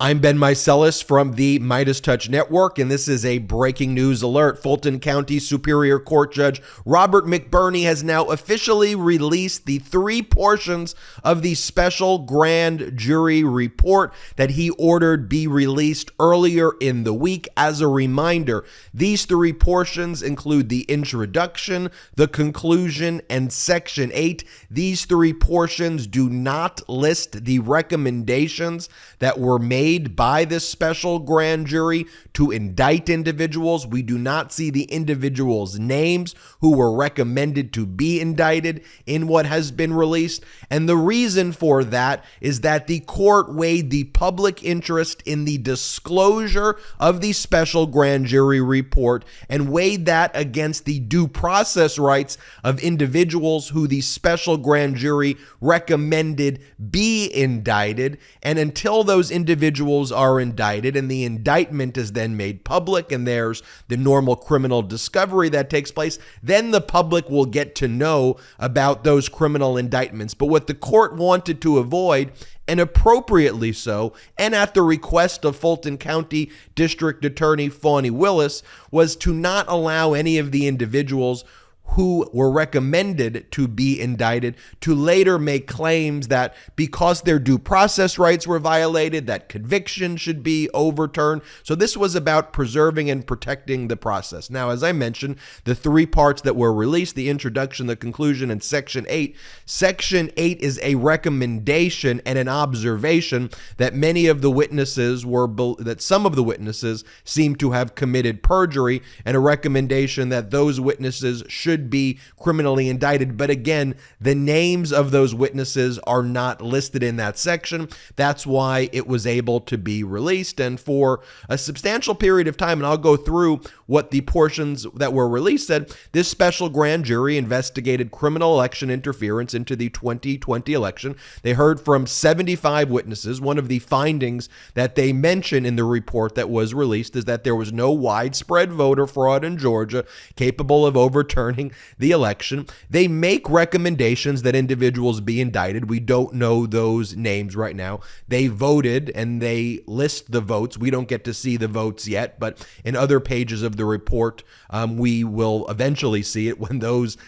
I'm Ben Meiselas from the MeidasTouch Network, and this is a breaking news alert. Fulton County Superior Court Judge Robert McBurney has now officially released the 3 portions of the special grand jury report that he ordered be released earlier in the week. As a reminder, these 3 portions include the introduction, the conclusion, and Section 8. These 3 portions do not list the recommendations that were made by this special grand jury to indict individuals. We do not see the individuals' names who were recommended to be indicted in what has been released. And the reason for that is that the court weighed the public interest in the disclosure of the special grand jury report and weighed that against the due process rights of individuals who the special grand jury recommended be indicted. And until those individuals are indicted and the indictment is then made public and there's the normal criminal discovery that takes place, then the public will get to know about those criminal indictments. But what the court wanted to avoid, and appropriately so, and at the request of Fulton County District Attorney Fani Willis, was to not allow any of the individuals who were recommended to be indicted to later make claims that because their due process rights were violated, that conviction should be overturned. So this was about preserving and protecting the process. Now, as I mentioned, the 3 parts that were released, the introduction, the conclusion, and Section 8. Section 8 is a recommendation and an observation that many of the witnesses that some of the witnesses seem to have committed perjury, and a recommendation that those witnesses should be criminally indicted. But again, the names of those witnesses are not listed in that section. That's why it was able to be released. And for a substantial period of time, and I'll go through what the portions that were released said, this special grand jury investigated criminal election interference into the 2020 election. They heard from 75 witnesses. One of the findings that they mention in the report that was released is that there was no widespread voter fraud in Georgia capable of overturning the election. They make recommendations that individuals be indicted. We don't know those names right now. They voted and they list the votes. We don't get to see the votes yet, but in other pages of the report, we will eventually see it when those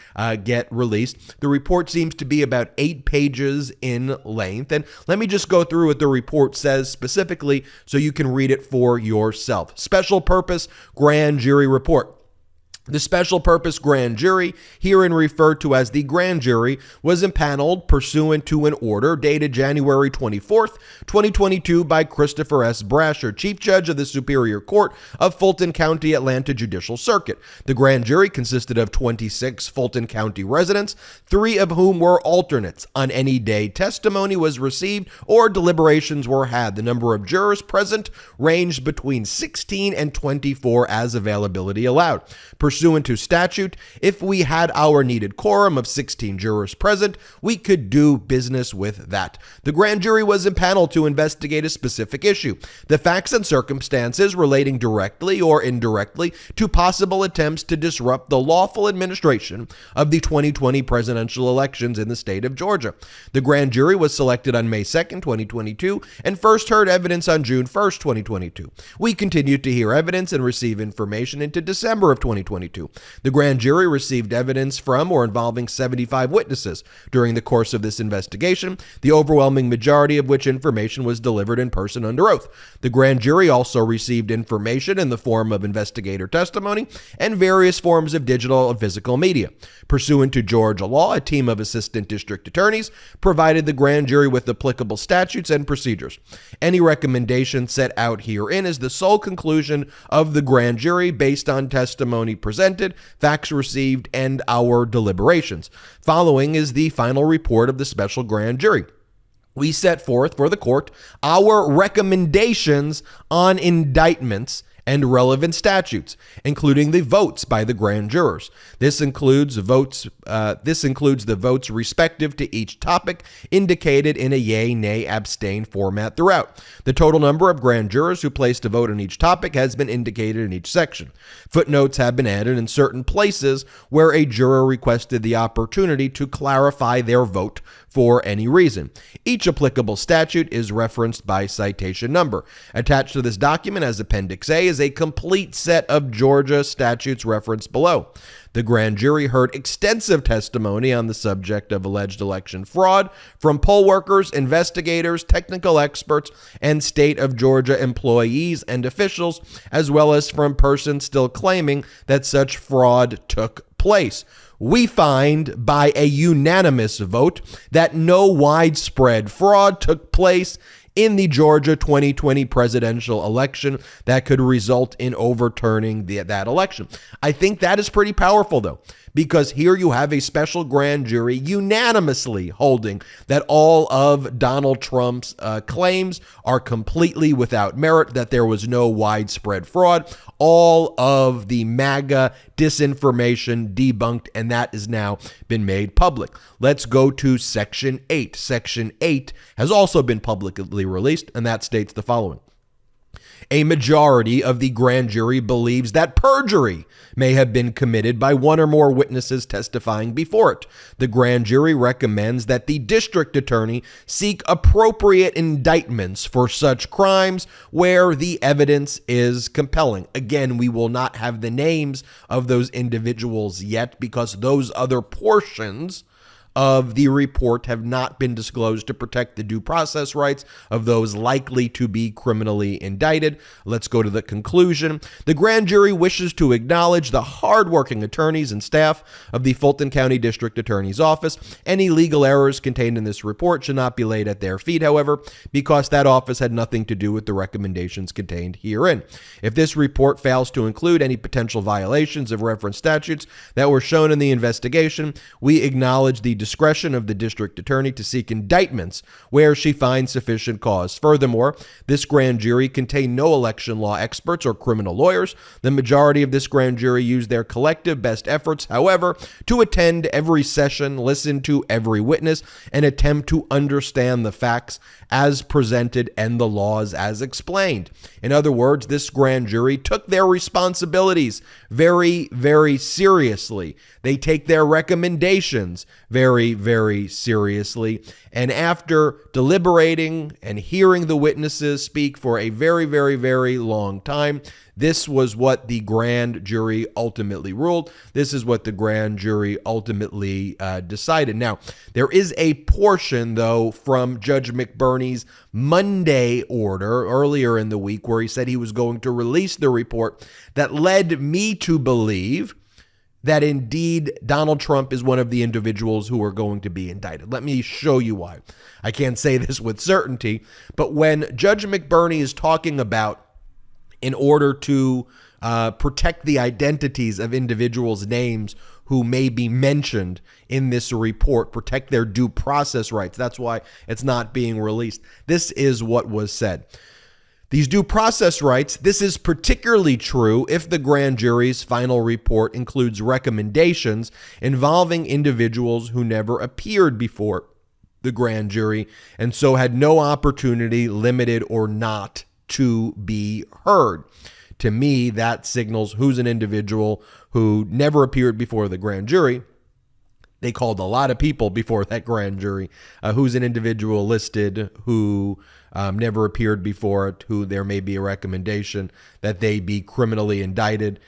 get released. The report seems to be about 8 pages in length. And let me just go through what the report says specifically so you can read it for yourself. Special purpose grand jury report. The special purpose grand jury, herein referred to as the grand jury, was impaneled pursuant to an order dated January 24th, 2022 by Christopher S. Brasher, Chief Judge of the Superior Court of Fulton County, Atlanta Judicial Circuit. The grand jury consisted of 26 Fulton County residents, 3 of whom were alternates. On any day testimony was received or deliberations were had. The number of jurors present ranged between 16 and 24 as availability allowed. Pursuant to statute, if we had our needed quorum of 16 jurors present, we could do business with that. The grand jury was impaneled to investigate a specific issue, the facts and circumstances relating directly or indirectly to possible attempts to disrupt the lawful administration of the 2020 presidential elections in the state of Georgia. The grand jury was selected on May 2nd, 2022, and first heard evidence on June 1st, 2022. We continued to hear evidence and receive information into December of 2022. The grand jury received evidence from or involving 75 witnesses during the course of this investigation, the overwhelming majority of which information was delivered in person under oath. The grand jury also received information in the form of investigator testimony and various forms of digital and physical media. Pursuant to Georgia law, a team of assistant district attorneys provided the grand jury with applicable statutes and procedures. Any recommendation set out herein is the sole conclusion of the grand jury based on testimony presented, facts received, and our deliberations. Following is the final report of the special grand jury. We set forth for the court our recommendations on indictments and relevant statutes, including the votes by the grand jurors. This includes the votes respective to each topic indicated in a yea, nay, abstain format throughout. The total number of grand jurors who placed a vote on each topic has been indicated in each section. Footnotes have been added in certain places where a juror requested the opportunity to clarify their vote for any reason. Each applicable statute is referenced by citation number. Attached to this document as Appendix A is a complete set of Georgia statutes referenced below. The grand jury heard extensive testimony on the subject of alleged election fraud from poll workers, investigators, technical experts, and state of Georgia employees and officials, as well as from persons still claiming that such fraud took place. We find by a unanimous vote that no widespread fraud took place in the Georgia 2020 presidential election that could result in overturning that election. I think that is pretty powerful, though, because here you have a special grand jury unanimously holding that all of Donald Trump's claims are completely without merit, that there was no widespread fraud, all of the MAGA disinformation debunked, and that has now been made public. Let's go to Section 8. Section 8 has also been publicly released, and that states the following. A majority of the grand jury believes that perjury may have been committed by one or more witnesses testifying before it. The grand jury recommends that the district attorney seek appropriate indictments for such crimes where the evidence is compelling. Again, we will not have the names of those individuals yet because those other portions of the report have not been disclosed to protect the due process rights of those likely to be criminally indicted. Let's go to the conclusion. The grand jury wishes to acknowledge the hardworking attorneys and staff of the Fulton County District Attorney's Office. Any legal errors contained in this report should not be laid at their feet, however, because that office had nothing to do with the recommendations contained herein. If this report fails to include any potential violations of referenced statutes that were shown in the investigation, we acknowledge the discretion of the district attorney to seek indictments where she finds sufficient cause. Furthermore, this grand jury contained no election law experts or criminal lawyers. The majority of this grand jury used their collective best efforts, however, to attend every session, listen to every witness, and attempt to understand the facts as presented and the laws as explained. In other words, this grand jury took their responsibilities very, very seriously. They take their recommendations very, very seriously. And after deliberating and hearing the witnesses speak for a very, very, very long time, this was what the grand jury ultimately ruled. This is what the grand jury ultimately decided. Now, there is a portion, though, from Judge McBurney's Monday order earlier in the week where he said he was going to release the report that led me to believe that indeed Donald Trump is one of the individuals who are going to be indicted. Let me show you why. I can't say this with certainty, but when Judge McBurney is talking about in order to protect the identities of individuals' names who may be mentioned in this report, protect their due process rights. That's why it's not being released. This is what was said. These due process rights, this is particularly true if the grand jury's final report includes recommendations involving individuals who never appeared before the grand jury and so had no opportunity, limited or not, to be heard. To me, that signals who's an individual who never appeared before the grand jury. They called a lot of people before that grand jury. Who's an individual listed who never appeared before it, who there may be a recommendation that they be criminally indicted.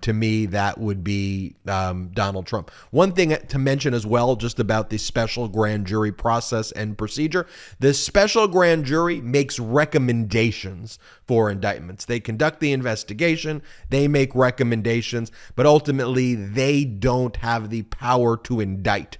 To me, that would be Donald Trump. One thing to mention as well, just about the special grand jury process and procedure, the special grand jury makes recommendations for indictments. They conduct the investigation, they make recommendations, but ultimately they don't have the power to indict.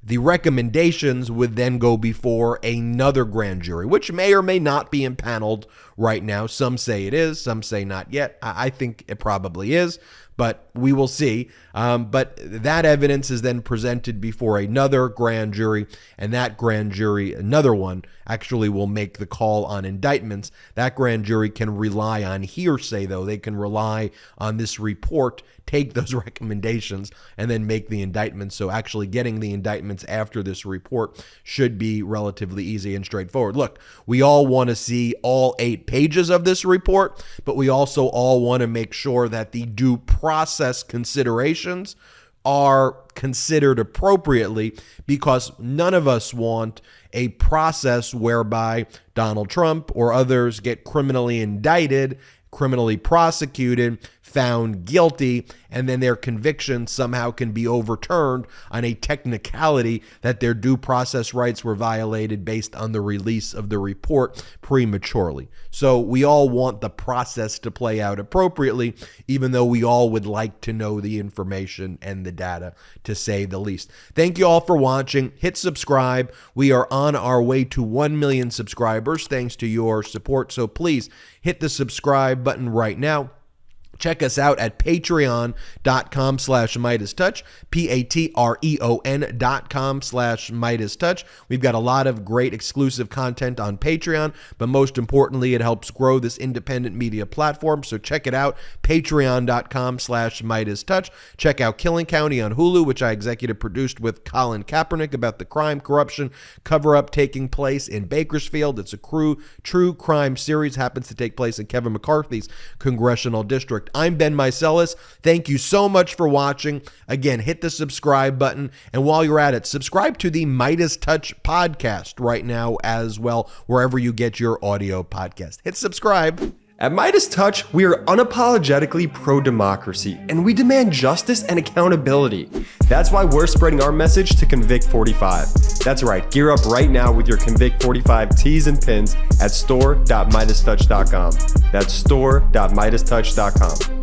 The recommendations would then go before another grand jury, which may or may not be impaneled right now. Some say it is, some say not yet. I think it probably is, but we will see. But that evidence is then presented before another grand jury, and that grand jury, another one, actually will make the call on indictments. That grand jury can rely on hearsay, though. They can rely on this report, take those recommendations, and then make the indictments. So actually getting the indictments after this report should be relatively easy and straightforward. Look, we all want to see all 8 pages of this report, but we also all want to make sure that the due process considerations are considered appropriately, because none of us want a process whereby Donald Trump or others get criminally indicted, criminally prosecuted, found guilty, and then their conviction somehow can be overturned on a technicality that their due process rights were violated based on the release of the report prematurely. So we all want the process to play out appropriately, even though we all would like to know the information and the data, to say the least. Thank you all for watching. Hit subscribe. We are on our way to 1 million subscribers thanks to your support. So please hit the subscribe button right now. Check us out at patreon.com/MeidasTouch, patreon.com/MeidasTouch. We've got a lot of great exclusive content on Patreon, but most importantly, it helps grow this independent media platform. So check it out, patreon.com/MeidasTouch. Check out Killing County on Hulu, which I executive produced with Colin Kaepernick, about the crime, corruption, cover-up taking place in Bakersfield. It's a true crime series, happens to take place in Kevin McCarthy's congressional district. I'm Ben Meiselas. Thank you so much for watching. Again, hit the subscribe button. And while you're at it, subscribe to the MeidasTouch podcast right now as well, wherever you get your audio podcast. Hit subscribe. At MeidasTouch, we are unapologetically pro-democracy, and we demand justice and accountability. That's why we're spreading our message to Convict 45. That's right, gear up right now with your Convict 45 tees and pins at store.MeidasTouch.com. That's store.MeidasTouch.com.